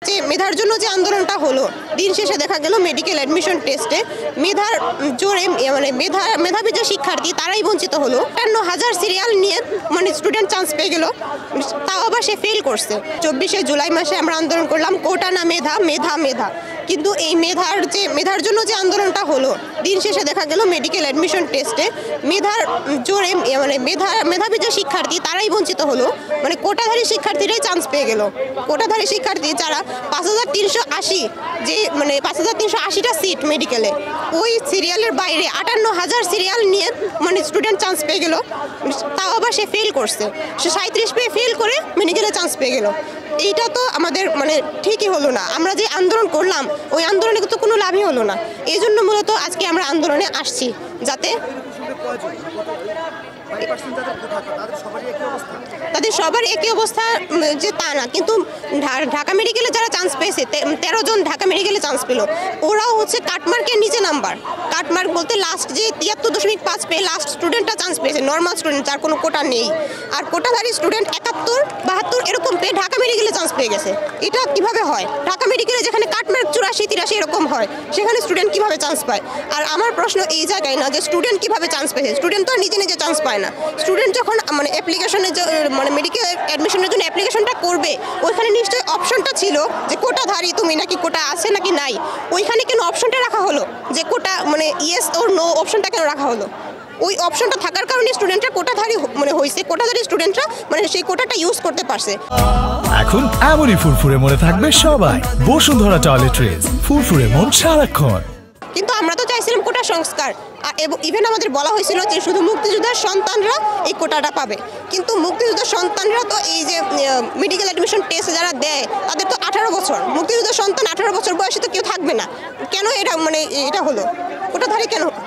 যে মেধার জন্য যে আন্দোলনটা হলো, দিন শেষে দেখা গেল মেডিকেল অ্যাডমিশন টেস্টে মেধার জোরে মানে মেধাবী যে শিক্ষার্থী তারাই বঞ্চিত হলো। ৫৫,০০০ সিরিয়াল নিয়ে মানে স্টুডেন্ট চান্স পেয়ে গেল, তাও আবার সে ফেল করছে। ২৪শে জুলাই মাসে আমরা আন্দোলন করলাম কোটা না মেধা, মেধা মেধা। কিন্তু এই মেধার জন্য যে আন্দোলনটা হলো, দিন শেষে দেখা গেল মেডিকেল অ্যাডমিশন টেস্টে মেধার জোরে মানে মেধাবী যে শিক্ষার্থী তারাই বঞ্চিত হলো, মানে কোটাধারী শিক্ষার্থীরাই চান্স পেয়ে গেল। কোটাধারী শিক্ষার্থী যারা ৫,৩৮০ যে মানে ৫,৩৮০টা সিট মেডিকেলে, ওই সিরিয়ালের বাইরে ৫৮,০০০ সিরিয়াল নিয়ে মানে স্টুডেন্ট চান্স পেয়ে গেল, তাও আবার সে ফেল করছে। সে ৩৭ পেয়ে ফেল করে মেডিকেলে চান্স পেয়ে গেল। এইটা তো আমাদের মানে ঠিকই হলো না। আমরা যে আন্দোলন করলাম ওই আন্দোলনে তো কোনো লাভই হলো না। এই জন্য মূলত আজকে আমরা আন্দোলনে আসছি, যাতে তাদের সবার একই অবস্থা যে তা না, কিন্তু ঢাকা মেডিকেলে যারা চান্স পেয়েছে ১৩ জন ঢাকা মেডিকেলে চান্স পেল, ওরাও হচ্ছে কাটমার্কের নিচে নাম্বার। কাটমার্ক বলতে লাস্ট যে ৭৩.৫ পেয়ে লাস্ট স্টুডেন্টটা চান্স পেয়েছে, নর্মাল স্টুডেন্ট যার কোনো কোটা নেই। আর কোটাধারী স্টুডেন্ট ৭১, ৭২ এরকম পেয়ে ঢাকা মেডিকেলে চান্স পেয়ে গেছে। এটা কিভাবে হয়? ঢাকা মেডিকেলে যেখানে কাটমার্ক ৮৪, ৮৩ এরকম হয়, সেখানে স্টুডেন্ট কিভাবে চান্স পায়? আর আমার প্রশ্ন এই জায়গায় না যে স্টুডেন্ট কিভাবে চান্স পেয়েছে, স্টুডেন্ট তো নিজে নিজে চান্স পায় না। স্টুডেন্ট যখন মানে অ্যাপ্লিকেশনের মানে মেডিকেল অ্যাডমিশনের জন্য অ্যাপ্লিকেশনটা করবে, ওইখানে নিশ্চয়ই অপশনটা ছিল যে কোটাধারী তুমি নাকি কোটা আছে নাকি নাই। ওইখানে কেন অপশনটা রাখা হলো যে কোটা মানে ইয়েস ওর নো অপশনটা কেন রাখা হলো? ওই অপশনটা থাকার কারণে স্টুডেন্টরা কোটাধারী মানে হয়েছে, কোটাধারী স্টুডেন্টরা মানে সেই কোটাটা ইউজ করতে পারছে। এখন এমনই ফুরফুরে মনে থাকবে সবাই। বসুন্ধরা টয়লেট্রিজ, ফুরফুরে মন সারাক্ষণ। কিন্তু আমরা তো চাইছিলাম কোটা সংস্কার, এবং ইভেন আমাদের বলা হয়েছিল যে শুধু মুক্তিযোদ্ধার সন্তানরা এই কোটাটা পাবে। কিন্তু মুক্তিযোদ্ধার সন্তানরা তো এই যে মেডিকেল অ্যাডমিশন টেস্ট যারা দেয় তাদের তো ১৮ বছর, মুক্তিযোদ্ধার সন্তান ১৮ বছর বয়সে তো কেউ থাকবে না। কেন এটা মানে এটা হলো কোটাধারী কেন হলো?